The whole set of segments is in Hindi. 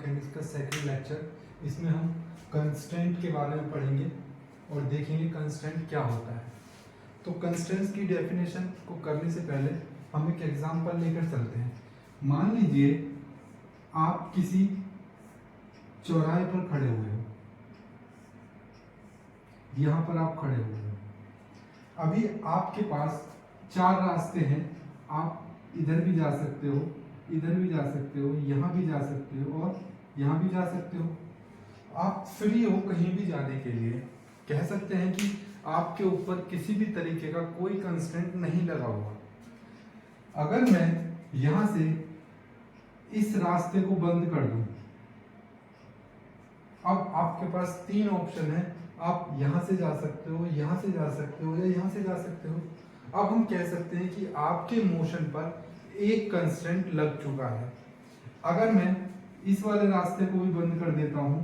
मैकेनिक्स का सेकंड लेक्चर। इसमें हम कंस्ट्रेंट के बारे में पढ़ेंगे और देखेंगे कंस्ट्रेंट क्या होता है। तो कंस्ट्रेंट्स की डेफिनेशन को करने से पहले हम एक एग्जांपल लेकर चलते हैं। मान लीजिए आप किसी चौराहे पर खड़े हुए हो, यहाँ पर आप खड़े हुए हो। अभी आपके पास 4 रास्ते हैं। आप इधर भी जा सकते हो, इधर भी जा सकते हो, यहाँ भी जा सकते हो और यहाँ भी जा सकते हो। आप फ्री हो कहीं भी जाने के लिए। कह सकते हैं कि आपके ऊपर किसी भी तरीके का कोई कंस्ट्रेंट नहीं लगा हुआ। अगर मैं यहाँ से इस रास्ते को बंद कर दूं, अब आपके पास 3 ऑप्शन है। आप यहाँ से जा सकते हो, यहाँ से जा सकते हो या यहाँ से जा सकते हो। अब हम कह सकते हैं कि आपके मोशन पर एक कंस्ट्रेंट लग चुका है। अगर मैं इस वाले रास्ते को भी बंद कर देता हूं,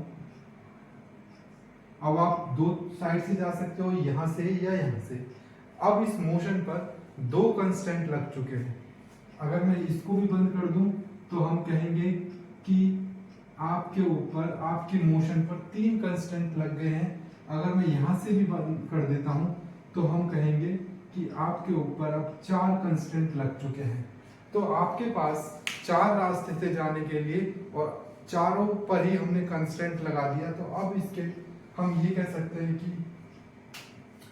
अब आप 2 साइड से जा सकते हो, यहां से या यहां से। अब इस मोशन पर 2 कंस्ट्रेंट लग चुके हैं। अगर मैं इसको भी बंद कर दूं तो हम कहेंगे कि आपके ऊपर, आपके मोशन पर 3 कंस्ट्रेंट लग गए हैं। अगर मैं यहां से भी बंद कर देता हूं तो हम कहेंगे कि आपके ऊपर अब 4 कंस्ट्रेंट लग चुके हैं। तो आपके पास 4 रास्ते थे जाने के लिए और चारों पर ही हमने कंस्ट्रेंट लगा दिया। तो अब इसके हम ये कह सकते हैं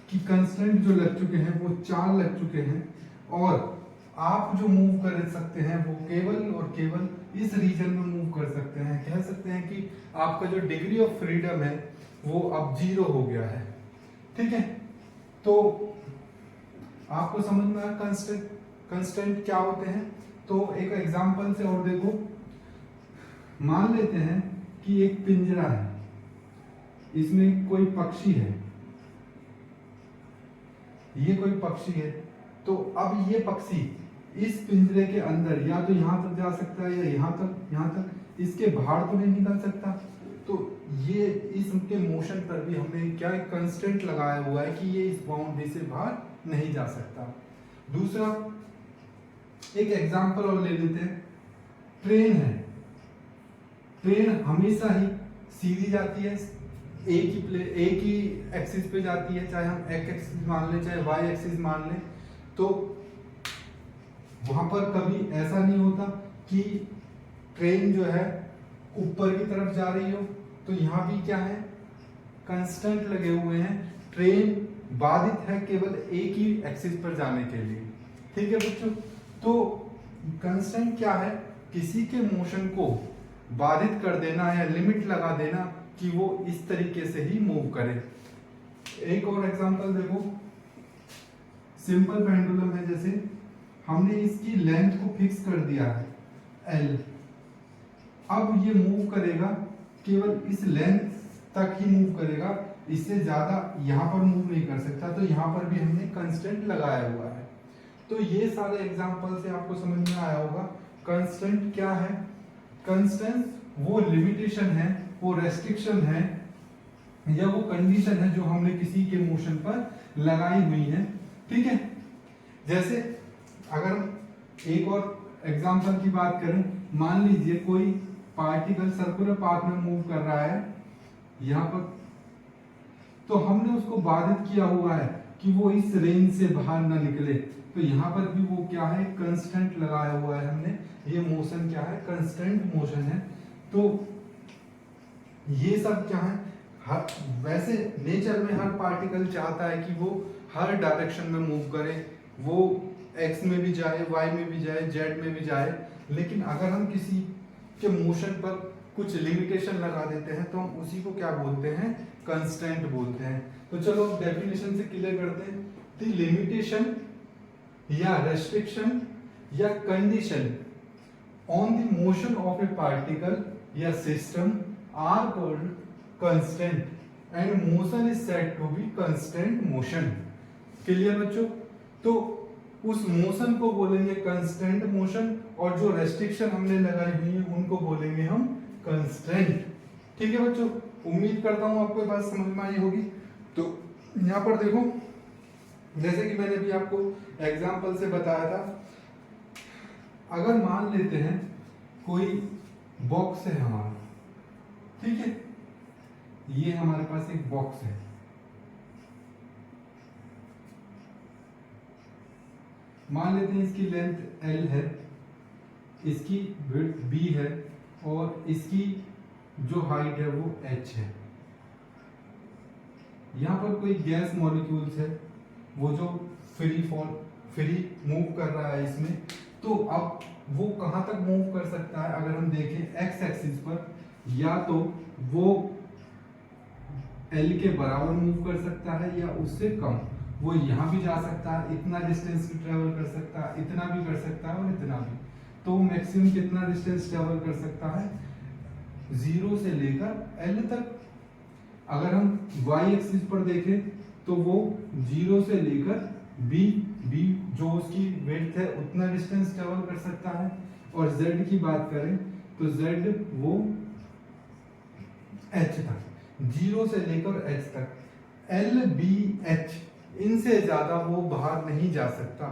कि कंस्ट्रेंट जो लग चुके हैं वो 4 लग चुके हैं और आप जो मूव कर सकते हैं वो केवल और केवल इस रीजन में मूव कर सकते हैं। कह सकते हैं कि आपका जो डिग्री ऑफ फ्रीडम है वो अब 0 हो गया है। ठीक है, तो आपको समझ में आया कंस्ट्रेंट क्या होते हैं। तो एक एग्जांपल से और देखो। मान लेते हैं कि एक पिंजरा है, इसमें कोई पक्षी है, ये कोई पक्षी है। तो अब ये पक्षी इस पिंजरे के अंदर या तो यहां तक जा सकता है या यहां तक, इसके बाहर तो नहीं निकल सकता। तो ये इसके मोशन पर भी हमने क्या कंस्ट्रेंट लगाया हुआ है कि ये इस बाउंड्री से बाहर नहीं जा सकता। दूसरा एक एग्जांपल और ले लेते हैं। ट्रेन है, ट्रेन हमेशा ही सीधी जाती है, एक ही एक्सिस पे जाती है, चाहे हम एक्स एक्सिस मान लें चाहे वाई एक्सिस मान लें। तो वहां पर कभी ऐसा नहीं होता कि ट्रेन जो है ऊपर की तरफ जा रही हो। तो यहाँ भी क्या है, कंस्ट्रेंट लगे हुए हैं। ट्रेन बाधित है केवल एक ही एक्सिस पर जाने के लिए। ठीक है बच्चों, तो कंस्ट्रेंट क्या है, किसी के मोशन को बाधित कर देना या लिमिट लगा देना कि वो इस तरीके से ही मूव करे। एक और एग्जांपल देखो। सिंपल पेंडुलम है, जैसे हमने इसकी लेंथ को फिक्स कर दिया है L। अब ये मूव करेगा केवल इस लेंथ तक ही मूव करेगा, इससे ज्यादा यहाँ पर मूव नहीं कर सकता। तो यहाँ पर भी हमने कंस्ट्रेंट लगाया हुआ है। तो ये सारे एग्जांपल से आपको समझ में आया होगा कंस्ट्रेंट क्या है। कंस्ट्रेंट वो लिमिटेशन है, वो रेस्ट्रिक्शन है या वो कंडीशन है जो हमने किसी के मोशन पर लगाई हुई है। ठीक है, जैसे अगर एक और एग्जांपल की बात करें, मान लीजिए कोई पार्टिकल सर्कुलर पाथ में मूव कर रहा है यहाँ पर, तो हमने उसको बाधित किया हुआ है कि वो इस रेंज से बाहर ना निकले। तो यहाँ पर भी वो क्या है, कंस्टेंट लगाया हुआ है हमने। ये मोशन क्या है, कंस्टेंट मोशन है। तो ये सब क्या है, वैसे नेचर में हर पार्टिकल चाहता है कि वो हर डायरेक्शन में मूव करे, वो एक्स में भी जाए, वाई में भी जाए, जेड में भी जाए। लेकिन अगर हम किसी के मोशन पर कुछ लिमिटेशन लगा देते हैं तो हम उसी को क्या बोलते हैं, कंस्ट्रेंट बोलते हैं। तो चलो डेफिनेशन से क्लियर करते हैं। द लिमिटेशन या रेस्ट्रिक्शन या condition on the motion of a particle या system are called constraint and motion is said to be constraint motion. Clear बच्चों, तो उस मोशन को बोलेंगे कंस्ट्रेंट मोशन और जो रेस्ट्रिक्शन हमने लगाई हुई है उनको बोलेंगे हम कंस्ट्रेंट। ठीक है बच्चों, उम्मीद करता हूं आपको बात समझ में आई होगी। तो यहाँ पर देखो, जैसे कि मैंने भी आपको एग्जांपल से बताया था, अगर मान लेते हैं कोई बॉक्स है हमारा, ठीक है, ये हमारे पास एक बॉक्स है, मान लेते हैं इसकी लेंथ L है, इसकी विड्थ B है और इसकी जो हाइट है वो h है। यहाँ पर कोई गैस मॉलिक्यूल्स है वो जो फ्री मूव कर रहा है इसमें, तो अब वो कहाँ तक मूव कर सकता है अगर हम देखें x एक्सिस पर, या तो वो L के बराबर मूव कर सकता है या उससे कम। वो यहाँ भी जा सकता है, इतना डिस्टेंस भी ट्रेवल कर सकता है, इतना भी कर सकता है और इतना भी। तो मैक्सिमम कितना डिस्टेंस ट्रेवल कर सकता है, 0 से लेकर L तक। अगर हम y एक्सिस पर देखें तो वो 0 से लेकर b जो उसकी विड्थ है उतना डिस्टेंस ट्रेवल कर सकता है। और z की बात करें तो z वो h तक, 0 से लेकर h तक। L B H इनसे ज्यादा वो बाहर नहीं जा सकता।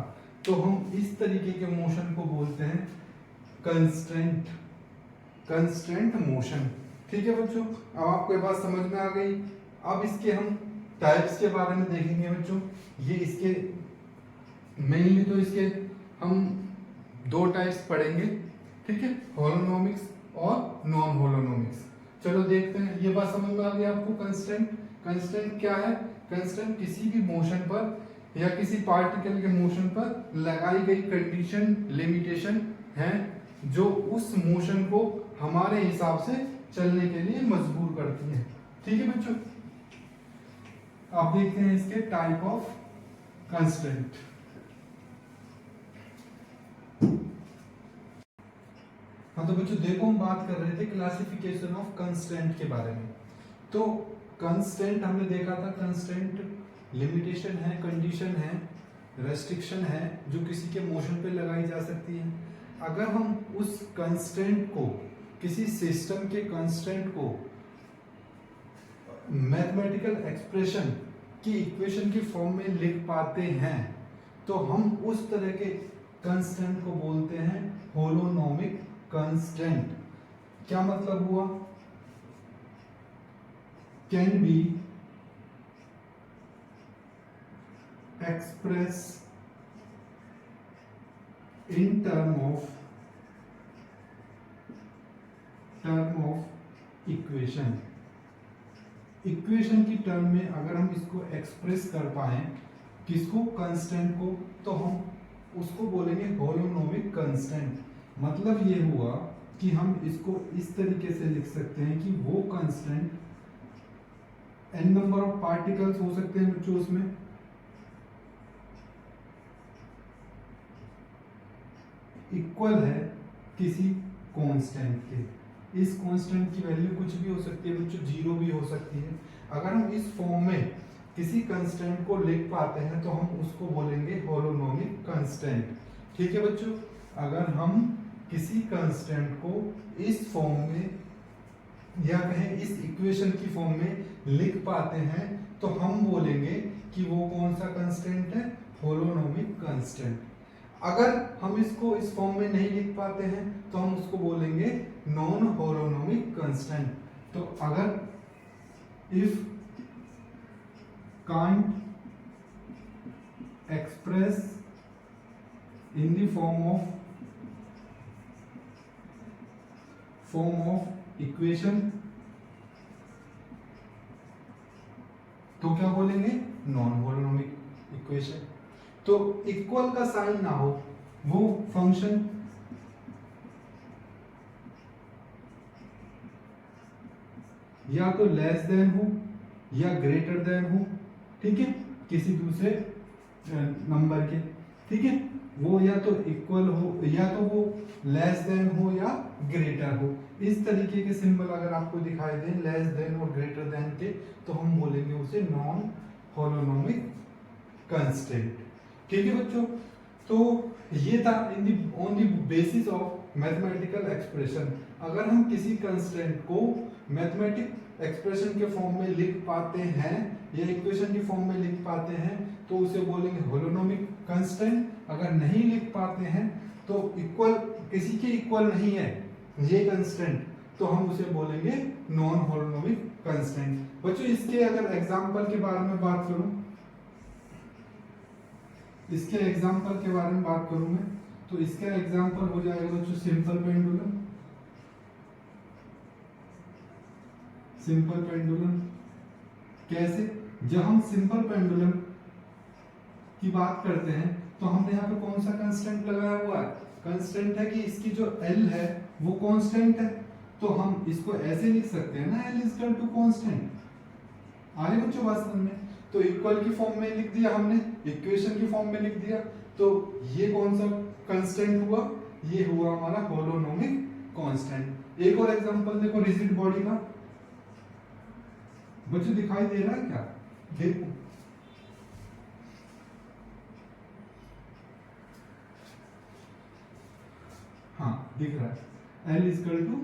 तो हम इस तरीके के मोशन को बोलते हैं कंस्ट्रेंट मोशन। ठीक है बच्चों, अब आपको ये बात समझ में आ गई। अब इसके हम टाइप्स के बारे में देखेंगे बच्चों। ये इसके मेनली तो इसके हम 2 टाइप्स पढ़ेंगे, ठीक है, होलोनोमिक्स और नॉन होलोनोमिक्स। चलो देखते हैं, ये बात समझ में आ गई आपको। कंस्ट्रेंट क्या है? कंस्ट्रेंट किसी भी मोशन पर या किसी पार्टिकल के मोशन पर लगाई गई कंडीशन, लिमिटेशन है जो उस मोशन को हमारे हिसाब से चलने के लिए मजबूर करती है। ठीक है बच्चों, अब देखते हैं इसके टाइप ऑफ कंस्ट्रेंट। हाँ तो बच्चों देखो, हम बात कर रहे थे क्लासिफिकेशन ऑफ कंस्ट्रेंट के बारे में। तो कंस्ट्रेंट हमने देखा था, कंस्ट्रेंट लिमिटेशन है, कंडीशन है, रेस्ट्रिक्शन है जो किसी के मोशन पे लगाई जा सकती है। अगर हम उस कंस्ट्रेंट को, किसी सिस्टम के कंस्ट्रेंट को मैथमेटिकल एक्सप्रेशन की इक्वेशन की फॉर्म में लिख पाते हैं तो हम उस तरह के कंस्ट्रेंट को बोलते हैं होलोनोमिक कंस्ट्रेंट। क्या मतलब हुआ? Can be express in term of equation. Equation की टर्म में अगर हम इसको एक्सप्रेस कर पाए, किसको? कंस्टेंट को, तो हम उसको बोलेंगे होलोनोमिक कंस्टेंट। मतलब ये हुआ कि हम इसको इस तरीके से लिख सकते हैं कि वो constant n number of particles हो सकते हैं बच्चों उसमें, इक्वल है किसी कांस्टेंट के। इस कांस्टेंट की वैल्यू कुछ भी हो सकती है बच्चों, 0 भी हो सकती है। अगर हम इस फॉर्म में किसी कांस्टेंट को लिख पाते हैं तो हम उसको बोलेंगे होलोनोमिक कांस्टेंट। ठीक है बच्चों, अगर हम किसी कांस्टेंट को इस फॉर्म में या कहें इस इक्वेशन की फॉर्म में लिख पाते हैं तो हम बोलेंगे कि वो कौन सा कांस्टेंट है? Holonomic constant. अगर हम इसको इस फॉर्म में नहीं लिख पाते हैं तो हम उसको बोलेंगे नॉन होलोनोमिक कांस्टेंट। तो अगर if can't express in the form of equation तो क्या बोलेंगे? Non holonomic equation. तो इक्वल का साइन ना हो, वो फंक्शन या तो लेस देन हो या ग्रेटर देन हो, ठीक है, किसी दूसरे नंबर के, ठीक है, वो या तो इक्वल हो या तो वो लेस देन हो या ग्रेटर हो। इस तरीके के सिंबल अगर आपको दिखाई दें लेस देन और ग्रेटर देन के तो हम बोलेंगे उसे नॉन होलोनोमिक कंस्ट्रेंट। ठीक है बच्चों, तो ये था on the basis of mathematical expression. अगर हम किसी कंस्ट्रेंट को मैथमेटिक एक्सप्रेशन के फॉर्म में लिख पाते हैं या इक्वेशन की फॉर्म में लिख पाते हैं तो उसे बोलेंगे होलोनोमिक कंस्ट्रेंट। अगर नहीं लिख पाते हैं तो इक्वल, किसी के इक्वल नहीं है ये कंस्ट्रेंट, तो हम उसे बोलेंगे नॉन होलोनोमिक कांस्टेंट। बच्चों इसके अगर एग्जांपल के बारे में बात करूं, इसके एग्जांपल के बारे में बात करूं मैं, तो इसका एग्जांपल हो जाएगा बच्चों सिंपल पेंडुलम। सिंपल पेंडुलम कैसे? जब हम सिंपल पेंडुलम की बात करते हैं तो हमने यहाँ पे कौन सा कांस्टेंट लगाया हुआ है? कांस्टेंट है कि इसकी जो L है वो कांस्टेंट है, तो हम इसको ऐसे लिख सकते हैं ना, L is equal to constant. आगे बच्चों बात समझ में? तो इक्वल की फॉर्म में लिख दिया हमने, इक्वेशन की फॉर्म में लिख दिया, तो ये कौन सा कांस्टेंट हुआ? ये हुआ हमारा होलोनोमिक कांस्टेंट। एक और एग्जांपल देखो रिजिड बॉडी का। बच्चों दिखाई दे रहा है क्या? देखो हाँ दिख रहा है, L is equal to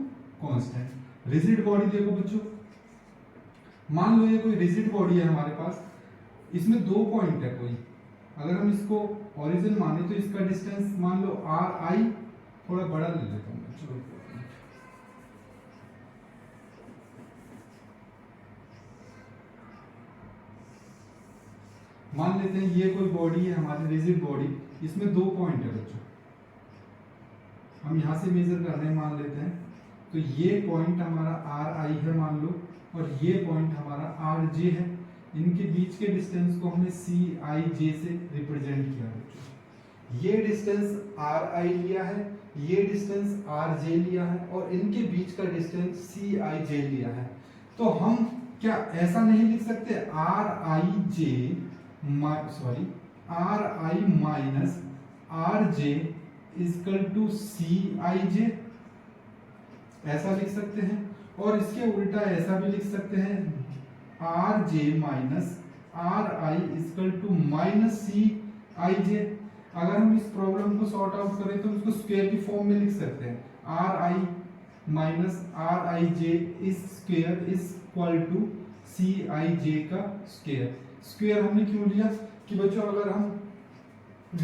constant. Rigid body देखो बच्चों, मान लो ये कोई रिजिड बॉडी है हमारे पास, इसमें 2 पॉइंट है कोई, अगर हम इसको ओरिजिन माने तो इसका डिस्टेंस मान लो r i, थोड़ा बड़ा ले लेता हूँ बच्चों, मान लेते हैं ये कोई बॉडी है हमारी रिजिड बॉडी, इसमें 2 पॉइंट है बच्चों, हम यहां से मेजर कर रहे हैं मान लेते हैं, तो ये पॉइंट हमारा r i है मान लो, और ये पॉइंट हमारा r j है। इनके बीच के डिस्टेंस को हमने c i j से रिप्रेजेंट किया बच्चों। ये डिस्टेंस r i लिया है, ये डिस्टेंस r j लिया है, और इनके बीच का डिस्टेंस c i j लिया है। तो हम क्या ऐसा नहीं लिख सकते r i minus r j equal to c i j, ऐसा लिख सकते हैं। और इसके उल्टा ऐसा भी लिख सकते हैं r j minus r i equal to minus c i j। अगर हम इस प्रॉब्लम को सॉर्ट आउट करें तो इसको स्क्वायर की फॉर्म में लिख सकते हैं, r i minus r i j इस square is equal to c i j का स्क्वायर। स्क्वायर हमने क्यों लिया कि बच्चों अगर हम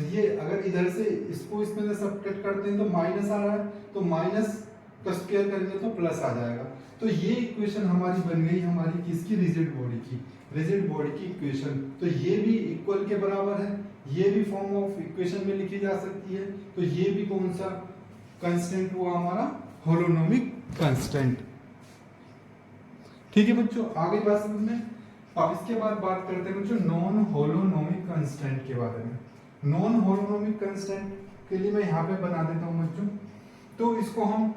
ये अगर इधर से इसको इसमें से सब्ट्रैक्ट करते हैं तो माइनस आ रहा है, तो माइनस का स्क्वायर करेंगे तो प्लस आ जाएगा। तो ये इक्वेशन हमारी बन गई हमारी किसकी? रिजिड बॉडी की, रिजिड बॉडी की इक्वेशन। तो ये भी इक्वल के बराबर है, ये भी फॉर्म ऑफ इक्वेशन में लिखी जा सकती है। तो ये भी कौन सा कांस्टेंट हुआ हमारा? Holonomic constant. ठीक है बच्चों, आगे बात समझ में। अब इसके बाद बात करते हैं बच्चों नॉन होलोनोमिक कांस्टेंट के बारे में। नॉन होलोनोमिक कांस्टेंट के लिए मैं यहाँ पे बना देता हूँ बच्चों, तो इसको हम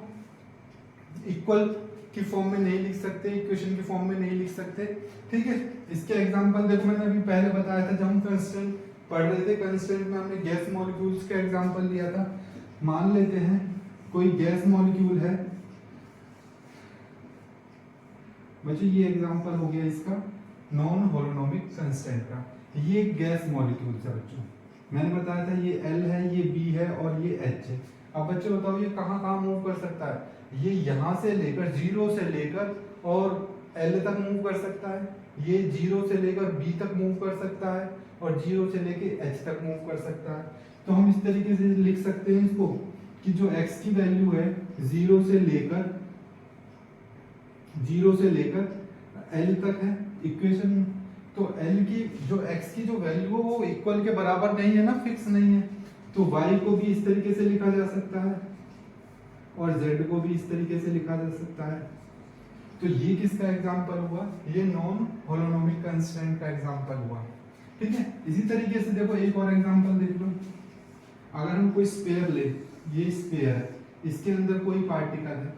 इक्वल की फॉर्म में नहीं लिख सकते, इक्वेशन की फॉर्म में नहीं लिख सकते। ठीक है, इसके एग्जांपल देखो, मैंने अभी पहले बताया था जब हम कांस्टेंट पढ़ रहे थे, कांस्टेंट में हमने गैस मॉलिक्यूल्स का एग्जांपल लिया था। मान लेते हैं कोई गैस मॉलिक्यूल है बच्चों, ये एग्जांपल हो गया इसका नॉन होलोनोमिक कांस्टेंट का। ये गैस मॉलिक्यूल है बच्चों, मैंने बताया था ये L है, ये B है और ये H है। अब बच्चों बताओ ये कहाँ कहाँ मूव कर सकता है? ये यहाँ से लेकर 0 से लेकर और L तक मूव कर सकता है, ये 0 से लेकर B तक मूव कर सकता है, और 0 से लेकर H तक मूव कर सकता है। तो हम इस तरीके से लिख सकते हैं इसको कि जो x की वैल्यू है 0 से लेकर L तक है इक्वेशन में, तो L की जो x की जो वैल्यू है वो इक्वल के बराबर नहीं है ना, फिक्स नहीं है, तो y को भी इस तरीके से लिखा जा सकता है और z को भी इस तरीके से लिखा जा सकता है। तो ये किसका एग्जांपल हुआ? ये नॉन होलोनोमिक कांस्टेंट का एग्जांपल हुआ। ठीक है, इसी तरीके से देखो एक और एग्जांपल देख लो। अगर हम कोई स्फीयर ले, ये स्फीयर है, इसके अंदर कोई पार्टिकल है,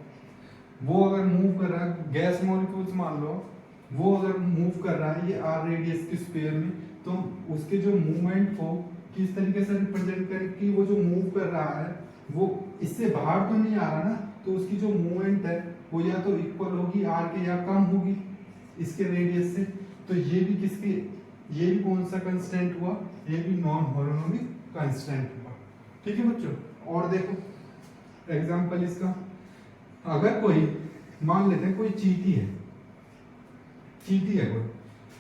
वो अगर मूव कर रहा है, गैस मॉलिक्यूल्स मान लो, वो अगर मूव कर रहा है ये r रेडियस के स्फीयर में, तो उसके जो मूवमेंट को किस तरीके से रिप्रेजेंट करें कि वो जो मूव कर रहा है वो इससे बाहर तो नहीं आ रहा ना, तो उसकी जो मूवमेंट है वो या तो इक्वल होगी r के या कम होगी इसके रेडियस से। तो ये भी किसके, ये भी कौन सा कांस्टेंट हुआ? ये भी नॉन होलोनोमिक कांस्टेंट हुआ। ठीक है बच्चों, और देखो एग्जांपल इसका, अगर कोई मान लेते हैं कोई चींटी है, चींटी है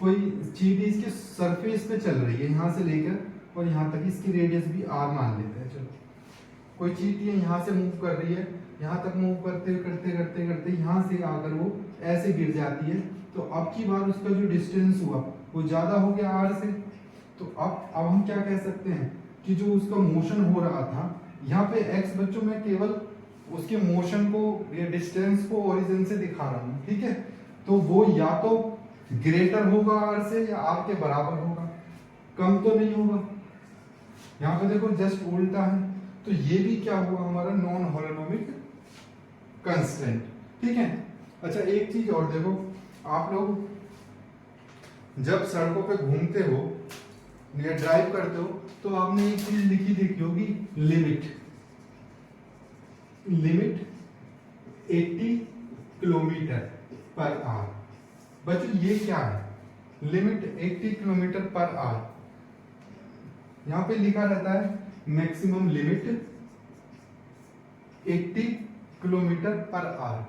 कोई चींटी इसके सरफेस पे चल रही है यहाँ से लेकर और यहाँ तक, इसकी रेडियस भी r मान लेते हैं। चलो कोई चींटी है यहाँ से मूव कर रही है यहाँ तक मूव करते करते करते करते यहाँ से आकर वो ऐसे गिर जाती है। तो अब की बार उसका जो डिस्टेंस हुआ वो ज्यादा हो गया r से। तो अब हम क्या कह सकते हैं कि जो उसका मोशन हो रहा था यहाँ पे x बच्चों में केवल उसके मोशन को या डिस्टेंस को ओरिजिन से दिखा रहा हूँ, ठीक है। तो वो या तो ग्रेटर होगा r से या r के बराबर होगा, कम तो नहीं होगा। यहाँ पे देखो जस्ट उल्टा है। तो ये भी क्या हुआ हमारा नॉन होलोनोमिक कांस्टेंट, ठीक है। अच्छा एक चीज और देखो, आप लोग जब सड़कों पे घूमते हो या ड्राइव करते हो तो आपने एक चीज लिखी देखी होगी, लिमिट 80 किलोमीटर पर आवर। बच्चों ये क्या है, लिमिट 80 किलोमीटर पर आवर। यहां पे लिखा रहता है maximum limit 80 kilometre per hour.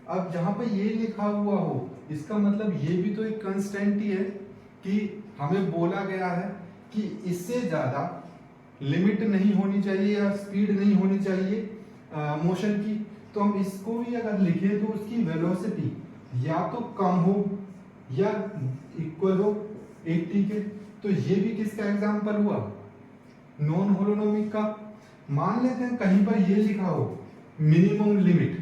अब जहां पे ये लिखा हुआ हो इसका मतलब ये भी तो एक कांस्टेंट ही है कि हमें बोला गया है कि इससे ज्यादा लिमिट नहीं होनी चाहिए या स्पीड नहीं होनी चाहिए मोशन की। तो हम इसको भी अगर लिखें तो उसकी वेलोसिटी या तो कम हो या इक्वल हो 80 के। तो ये भी किसका एग्जांपल हुआ, नॉन होलोनोमिक का। मान लेते हैं कहीं पर ये लिखा हो minimum limit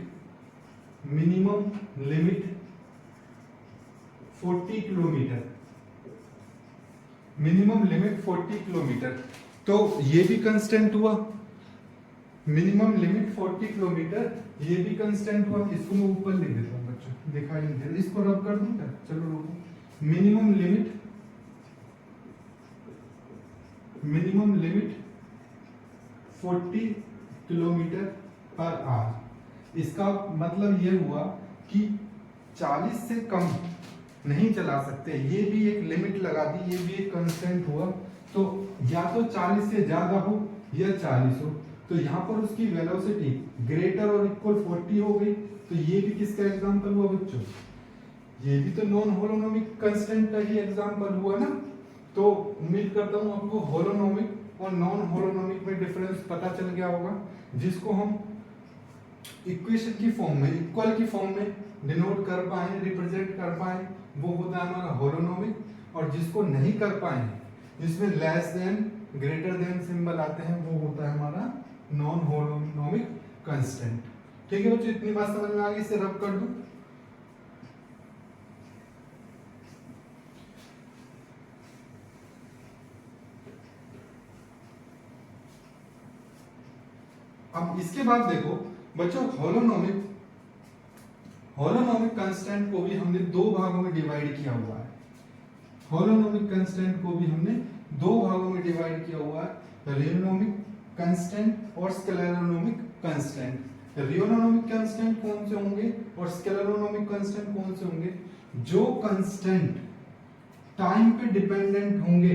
40 kilometre, minimum limit 40 kilometre. तो ये भी कांस्टेंट हुआ, मिनिमम लिमिट 40 किलोमीटर, ये भी कांस्टेंट हुआ। इसको मैं ऊपर लिख देता हूँ बच्चों, दिखाई नहीं दे रहा, इसको रब कर दूं क्या, चलो रुको। Minimum limit 40 kilometre per hour. इसका मतलब ये हुआ कि 40 से कम नहीं चला सकते, ये भी एक लिमिट लगा दी, ये भी एक कांस्टेंट हुआ। तो या तो 40 से ज्यादा हो या 40 हो। तो यहाँ पर उसकी वेलोसिटी ग्रेटर और इक्वल 40 हो गई। तो ये भी किसका एग्जांपल हुआ बच्चों, ये भी तो नॉन होलोनोमिक कांस्टेंट का ही एग्जांपल हुआ ना। तो उम्मीद करता हूँ आपको होलोनोमिक और नॉन होलोनोमिक में डिफरेंस पता चल गया होगा, जिसको हम इक्वेशन की फॉर्म में, इक्वल की फॉर्म में डिनोट कर पाए, रिप्रेजेंट कर पाए, वो होता है हमारा होलोनोमिक। और जिसको नहीं कर पाए, जिसमें less than greater than symbol आते हैं, वो होता है हमारा नॉन होलोनोमिक कांस्टेंट। ठीक है बच्चों, इतनी बात समझ में आ गई, इसे रब कर दूं। अब इसके बाद देखो बच्चों, होलोनोमिक कांस्टेंट को भी हमने दो भागों में डिवाइड किया हुआ है। होलोनोमिक कांस्टेंट को भी हमने दो भागों में डिवाइड किया हुआ है, रियोनोमिक कांस्टेंट और स्केलेरोनोमिक कांस्टेंट। रियोनोमिक कांस्टेंट कौन से होंगे और स्केलेरोनोमिक कांस्टेंट कौन से होंगे, जो कांस्टेंट टाइम पे डिपेंडेंट होंगे,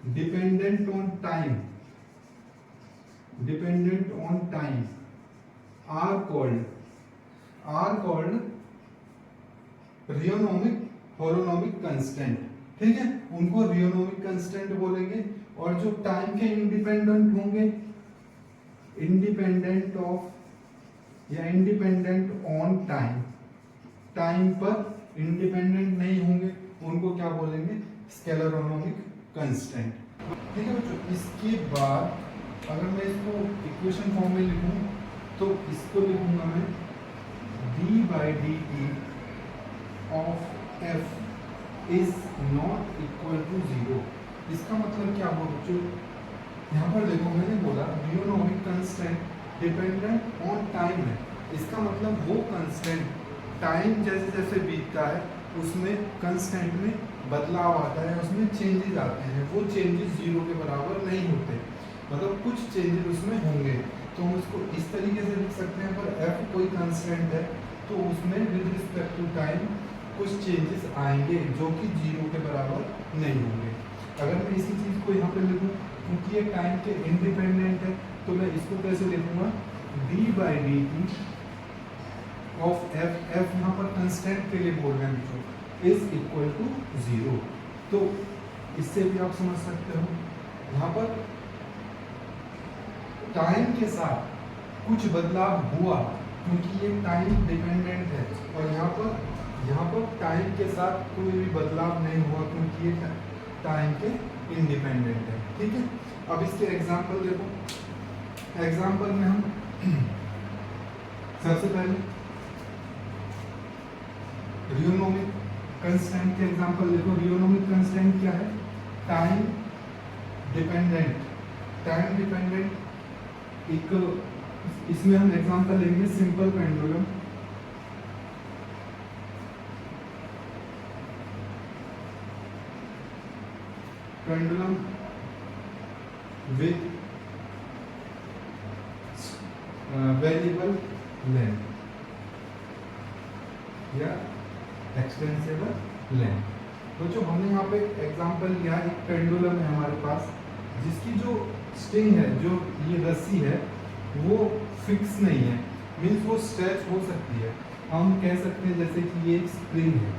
dependent on time are called rheonomic holonomic constant. ठीक है, उनको रियोनोमिक कांस्टेंट बोलेंगे। और जो टाइम के इंडिपेंडेंट होंगे, इंडिपेंडेंट ऑफ या इंडिपेंडेंट ऑन टाइम पर इंडिपेंडेंट नहीं होंगे, उनको क्या बोलेंगे, स्केलेरोनोमिक कांस्टेंट। ठीक है बच्चों, इसके बाद अगर मैं इसको इक्वेशन फॉर्म में लिखूं तो इसको लिखूंगा मैं d/dt of f is not equal to 0। इसका मतलब क्या हुआ बच्चों, यहाँ पर देखो मैंने बोला रियोनोमिक कांस्टेंट डिपेंडेंट ऑन टाइम है। इसका मतलब वो कांस्टेंट टाइम जैसे जैसे बीतता है उसमें कांस्टेंट में बदलाव आता है, उसमें चेंजेस आते हैं। वो चेंजेस 0 के बराबर नहीं होते, मतलब कुछ चेंजेस उसमें होंगे। तो हम उसको इस तरीके से लिख सकते हैं, पर f कोई कांस्टेंट है तो उसमें विद रिस्पेक्ट टू टाइम कुछ चेंजेस आएंगे जो कि 0 के बराबर नहीं होंगे। अगर मैं इसी चीज को यहाँ पे लिखूं, क्योंकि ये टाइम के इंडिपेंडेंट है, तो मैं इसको कैसे लिखूंगा, d/dt ऑफ f यहाँ पर कांस्टेंट के लिए बोल रहे हैं जो इज इक्वल टू 0। तो इससे भी आप समझ सकते हो यहाँ पर टाइम के साथ कुछ बदलाव हुआ क्योंकि ये टाइम डिपेंडेंट है, और यहाँ पर टाइम के साथ कोई भी बदलाव नहीं हुआ, क्योंकि ये टाइम के इंडिपेंडेंट है। ठीक है, अब इसके एग्जाम्पल देखो। एग्जाम्पल में हम सबसे पहले रियोनोमिक कंस्टेंट के एग्जांपल देखो। रियोनोमिक कंस्टेंट क्या है? Time dependent. टाइम डिपेंडेंट एक, इसमें हम एग्जांपल लेंगे simple pendulum. Pendulum with variable length या एक्सटेंसिबल लेंथ। तो जो हमने यहाँ पे एग्जांपल लिया, एक पेंडुलम है हमारे पास, जिसकी जो स्ट्रिंग है, जो ये रस्सी है, वो फिक्स नहीं है, मीन्स वो स्ट्रेच हो सकती है। हम कह सकते हैं जैसे कि ये एक स्प्रिंग है,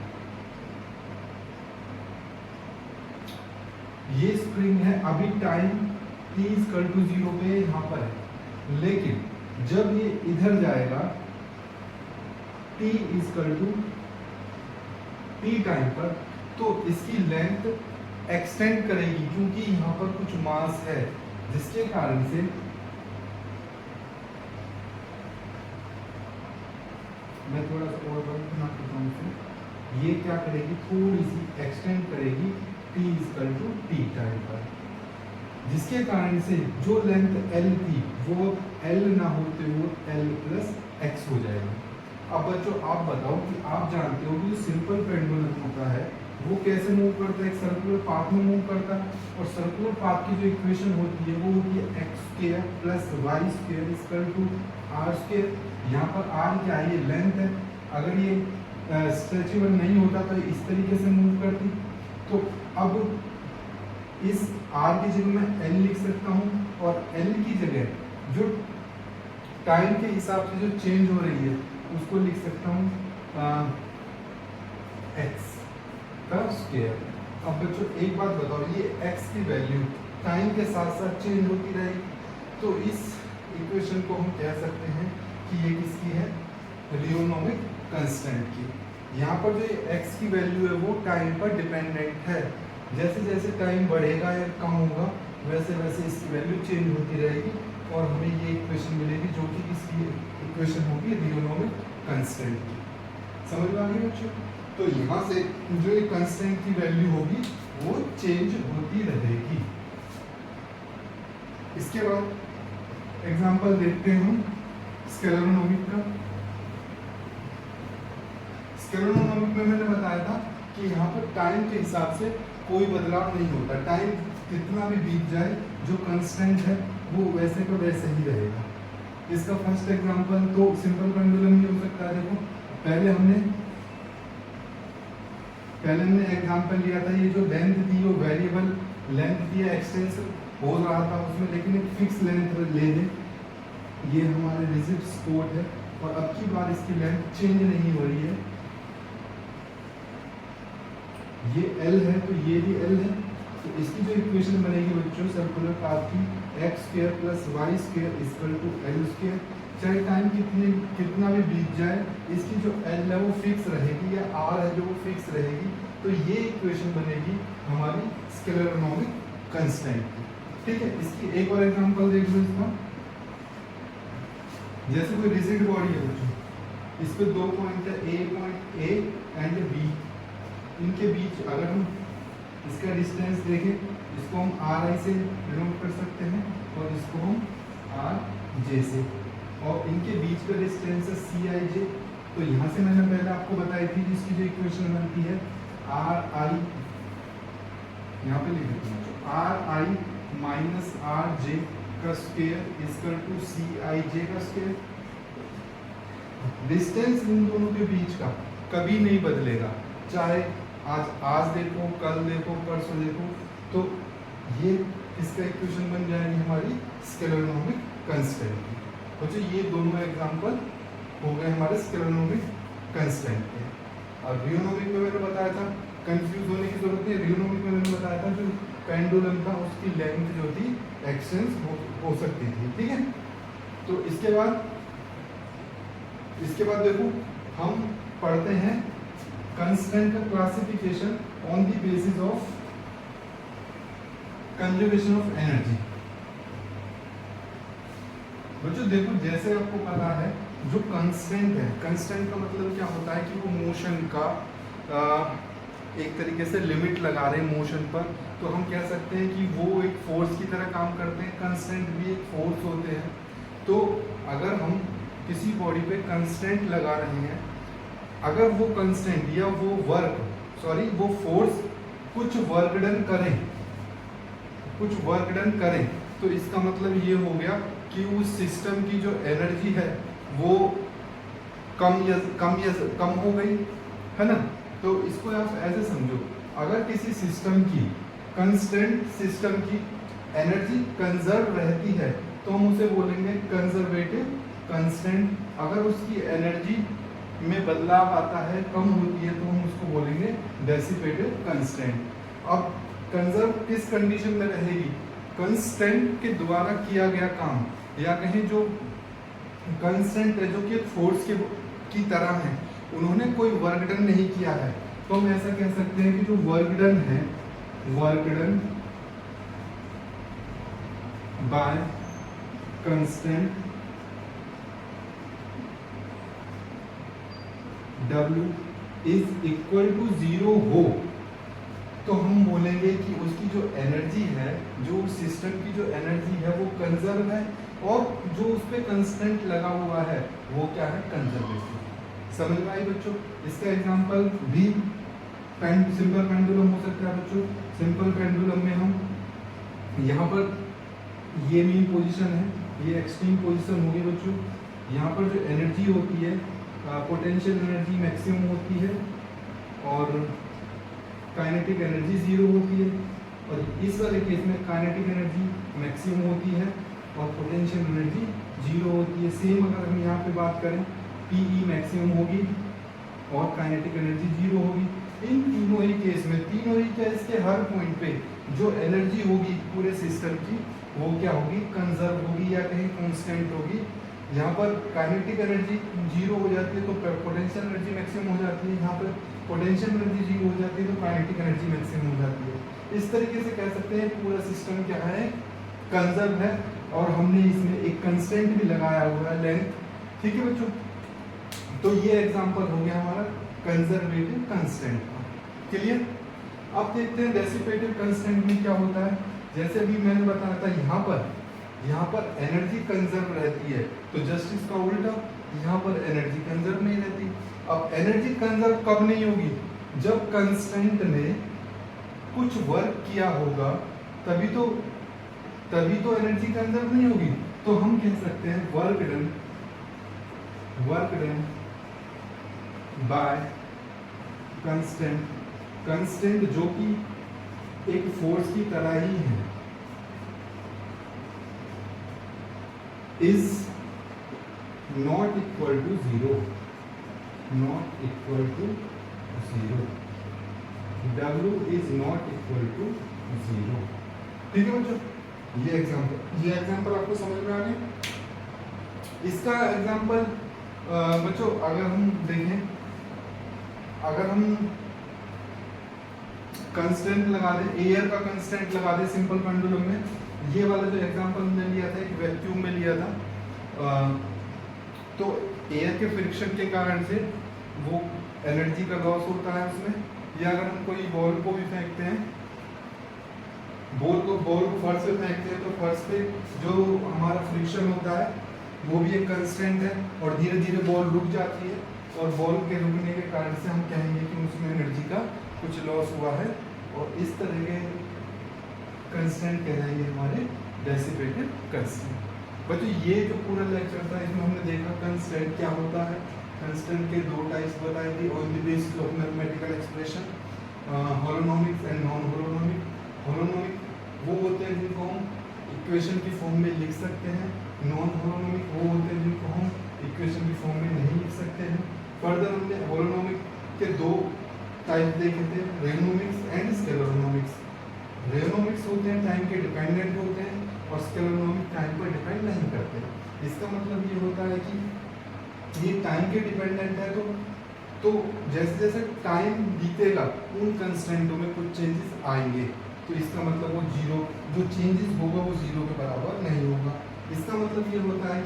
ये स्प्रिंग है, अभी टाइम t=0 पे यहाँ पर है, लेकिन जब ये इधर जाएगा t टाइम पर, तो इसकी लेंथ एक्सटेंड करेगी, क्योंकि यहाँ पर कुछ मास है, जिसके कारण से मैं थोड़ा सा और बना देता हूँ, ये क्या करेगी, थोड़ी सी एक्सटेंड करेगी t टाइम पर, जिसके कारण से जो लेंथ L थी वो L ना होते वो L+x हो जाएगा। अब बच्चों आप बताओ कि आप जानते हो कि जो सिंपल पेंडुलम होता है वो कैसे मूव करता है? एक सर्कुलर पाथ में मूव करता है, और सर्कुलर पाथ की जो इक्वेशन होती है वो होती है x² + y² = r²। यहाँ पर r क्या है? ये लेंथ है। अगर ये स्ट्रेचेबल नहीं होता तो इस तरीके से मूव करती। तो अब इस r की जगह मैं l लिख सकता हूँ, और l की जगह जो टाइम के हिसाब से जो चेंज हो रही है उसको लिख सकता हूँ x का स्क्वायर। अब बच्चों एक बात बताओ, ये x की वैल्यू टाइम के साथ साथ चेंज होती रहेगी, तो इस इक्वेशन को हम कह सकते हैं कि ये किसकी है? रियोनोमिक कांस्टेंट की। यहाँ पर जो x की वैल्यू है वो टाइम पर डिपेंडेंट है, जैसे जैसे टाइम बढ़ेगा या कम होगा वैसे वैसे इसकी वैल्यू चेंज होती रहेगी, और हमें ये इक्वेशन मिलेगी जो कि किसकी इक्वेशन होगी? रियोनोमिक कांस्टेंट की। समझ में आ गई बच्चों? तो यहाँ से जो ये कांस्टेंट की वैल्यू होगी वो चेंज होती रहेगी। इसके बाद एग्जांपल देखते हैं हम स्केलरोनोमिक का। स्केलरोनोमिक में मैंने बताया था कि यहाँ पर टाइम के हिसाब से कोई बदलाव नहीं होता, टाइम कितना भी बीत जाए जो कांस्टेंट है वो वैसे का वैसे ही रहेगा। इसका फर्स्ट एग्जांपल तो सिंपल पेंडुलम ही हो सकता है। देखो पहले हमने एग्जांपल लिया था, ये जो लेंथ थी वो वेरिएबल लेंथ थी, एक्सटेंशन हो रहा था उसमें, लेकिन एक फिक्स लेंथ ले लें, ये हमारे रिजिड सपोर्ट है, और अब की बार इसकी लेंथ चेंज नहीं हो रही है, ये L है तो ये भी L है। तो इसकी जो इक्वेशन बनेगी बच्चों सर्कुलर पाथ की, x² + y² = L²। चाहे टाइम कितना भी बीत जाए, इसकी जो L है वो फिक्स रहेगी, या R है जो वो फिक्स रहेगी। तो ये इक्वेशन बनेगी हमारी स्केलरोनोमिक कांस्टेंट की। ठीक है, इसकी एक और एग्जांपल देख लो इसका। जैसे कोई रिजिड बॉडी है बच्चों, इस पे 2 पॉइंट है, A एंड B, इनके बीच अगर हम इसका डिस्टेंस देखें, इसको हम Ri से डिनोट कर सकते हैं और इसको हम Rj से, और इनके बीच का डिस्टेंस है Cij। तो यहाँ से मैंने पहले आपको बताई थी जिसकी जो इक्वेशन बनती है Ri, यहाँ पे लिख देते हैं Ri - Rj का स्क्वायर = Cij का स्क्वायर। डिस्टेंस इन दोनों के बीच का कभी नहीं बदलेगा, चाहे आज देखो, कल देखो, परसों देखो। तो ये इसका इक्वेशन बन जाएगी हमारी स्केलरोनोमिक कांस्टेंट की। बच्चों ये दोनों एग्जांपल हो गए हमारे स्केलरोनोमिक कांस्टेंट के। और रियोनोमिक में मैंने बताया था, कंफ्यूज होने की जरूरत नहीं, रियोनोमिक में मैंने बताया था जो पेंडुलम था उसकी लेंथ जो थी एक्सटेंस हो सकती थी। ठीक है, तो इसके बाद इसके बाद देखो हम पढ़ते हैं कंस्ट्रेंट का classification on the basis of conservation of energy. बच्चों देखो जैसे आपको पता है जो कंस्टेंट है, कंस्टेंट का मतलब क्या होता है कि वो मोशन का एक तरीके से लिमिट लगा रहे हैं मोशन पर, तो हम कह सकते हैं कि वो एक फोर्स की तरह काम करते हैं। कंस्टेंट भी एक फोर्स होते हैं। तो अगर हम किसी बॉडी पे कंस्टेंट लगा रहे हैं, अगर वो कंस्टेंट या वो वो फोर्स कुछ वर्क डन करें तो इसका मतलब ये हो गया कि उस सिस्टम की जो एनर्जी है वो कम हो गई है ना। तो इसको आप ऐसे समझो, अगर किसी सिस्टम की कंस्टेंट सिस्टम की एनर्जी कंजर्व रहती है तो हम उसे बोलेंगे कंजर्वेटिव कंस्टेंट। अगर उसकी एनर्जी में बदलाव आता है, कम होती है, तो हम उसको बोलेंगे डेसिपेटिव कंस्टेंट। अब कंजर्व किस कंडीशन में रहेगी? कंस्टेंट के द्वारा किया गया काम, या कहें जो कंस्टेंट है जो कि फोर्स की तरह है, उन्होंने कोई वर्क डन नहीं किया है, तो हम ऐसा कह सकते हैं कि जो वर्क डन है, work done by constant W is equal to 0 हो, तो हम बोलेंगे कि उसकी जो एनर्जी है, जो सिस्टम की जो एनर्जी है वो कंजर्व है, और जो उस पे कंस्टेंट लगा हुआ है वो क्या है? कंजर्वेटिव। समझ में आई बच्चों? इसका एग्जांपल भी सिंपल पेंडुलम हो सकता है बच्चों। सिंपल पेंडुलम में हम यहाँ पर ये मीन पोजीशन है, ये एक्सट्रीम पोजीशन होगी बच्चों। यहाँ पर जो एनर्जी होती है, पोटेंशियल एनर्जी मैक्सिमम होती है और काइनेटिक एनर्जी 0 होती है। और इस वाले केस में काइनेटिक एनर्जी मैक्सिमम होती है और पोटेंशियल एनर्जी 0 होती है। सेम अगर हम यहाँ पे बात करें, PE मैक्सिमम होगी और काइनेटिक एनर्जी 0 होगी। इन तीनों ही केस में, तीनों ही केस के हर पॉइंट पे जो एनर्जी होगी पूरे सिस्टम की वो क्या होगी? कंजर्व होगी या कहीं कांस्टेंट होगी। यहाँ पर काइनेटिक एनर्जी 0 हो जाती है तो पोटेंशियल एनर्जी मैक्सिमम हो जाती है, यहाँ पर पोटेंशियल एनर्जी 0 हो जाती है तो काइनेटिक एनर्जी मैक्सिमम हो जाती है। इस तरीके से कह सकते हैं पूरा सिस्टम क्या है? कंजर्व है, और हमने इसमें एक कंस्टेंट भी लगाया हुआ है, लेंथ। ठीक है बच्चों, तो ये एग्जांपल हो गया हमारा कंजर्वेटिव कंस्टेंट का। क्लियर? अब देखते हैं डेसिपेटिव कंस्टेंट में क्या होता है। जैसे अभी मैंने बताया था, यहाँ पर एनर्जी कंजर्व रहती है, तो जस्ट इसका उल्टा, यहाँ पर एनर्जी कंजर्व नहीं रहती। अब एनर्जी कंजर्व कब नहीं होगी? जब कंस्टेंट ने कुछ वर्क किया होगा, तभी तो एनर्जी कंजर्व नहीं होगी। तो हम कह सकते हैं वर्क डन बाय कंस्टेंट जो कि एक फोर्स की तरह ही है, is not equal to 0, W is not equal to 0। ठीक है बच्चों, ये एग्जांपल आपको समझ में आ गया। इसका एग्जांपल बच्चों अगर हम देखें, अगर हम कंस्टेंट लगा दें, एयर का कंस्टेंट लगा दें सिंपल पेंडुलम में, ये वाला जो एग्जांपल हमने लिया था एक वैक्यूम में लिया था, तो एयर के फ्रिक्शन के कारण से वो एनर्जी का लॉस होता है उसमें। या अगर हम कोई बॉल को भी फेंकते हैं, बॉल को फर्श पे फेंकते हैं, तो फर्श पे जो हमारा फ्रिक्शन होता है वो भी एक कंस्टेंट है, और धीरे धीरे बॉल रुक जाती है, और बॉल के रुकने के कारण से हम कहेंगे कि उसमें एनर्जी का कुछ लॉस हुआ है, और इस तरह के कंस्टेंट कहलाएंगे हमारे डेसिपेटिव कंस्टेंट। बच्चों ये जो पूरा लेक्चर था इसमें हमने देखा कंस्टेंट क्या होता है। कंस्टेंट के दो टाइप्स बताई थी on the basis of mathematical expression, holonomic and non holonomic. Holonomic वो होते हैं जिनको हम इक्वेशन की फॉर्म में लिख सकते हैं, नॉन होलोनोमिक वो होते हैं जिनको हम इक्वेशन की फॉर्म में नहीं लिख सकते हैं। फर्दर हमने होलोनोमिक के दो टाइप देखे थे, रेयोनोमिक्स एंड स्केलरोनोमिक्स। रेयोनोमिक्स होते हैं टाइम के डिपेंडेंट होते हैं, और स्केलरोनोमिक टाइम पर डिपेंड नहीं करते। इसका मतलब ये होता है कि ये टाइम के डिपेंडेंट है, तो जैसे जैसे टाइम बीतेगा उन कंस्टेंटों में कुछ चेंजेस आएंगे, तो इसका मतलब वो जीरो, जो चेंजेस होगा वो जीरो के बराबर नहीं होगा। इसका मतलब ये होता है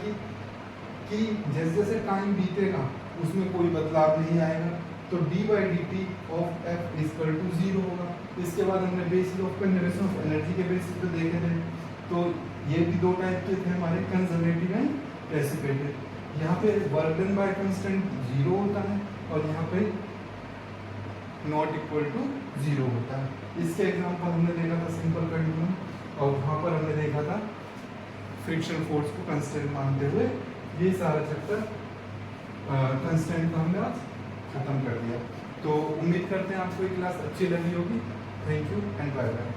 कि जैसे जैसे टाइम बीतेगा उसमें कोई बदलाव नहीं आएगा, तो d/dt of f equal to zero होगा। इसके बाद हमने basis of conservation of energy के बेसिस पे देखे थे, तो ये भी दो टाइप के थे हमारे, कंजर्वेटिव एंड रेसिप्रोकेटिव। यहाँ पे work done bye constant zero होता है और यहाँ पे नॉट इक्वल टू जीरो होता है। इसके एग्जांपल हमने देखा था सिंपल कंडीशन, और वहाँ पर हमने देखा था फ्रिक्शन फोर्स को कांस्टेंट मानते हुए। ये सारा चैप्टर कांस्टेंट का हमने आज खत्म कर दिया। तो उम्मीद करते हैं आपको ये क्लास अच्छी लगी होगी। Thank you and bye bye.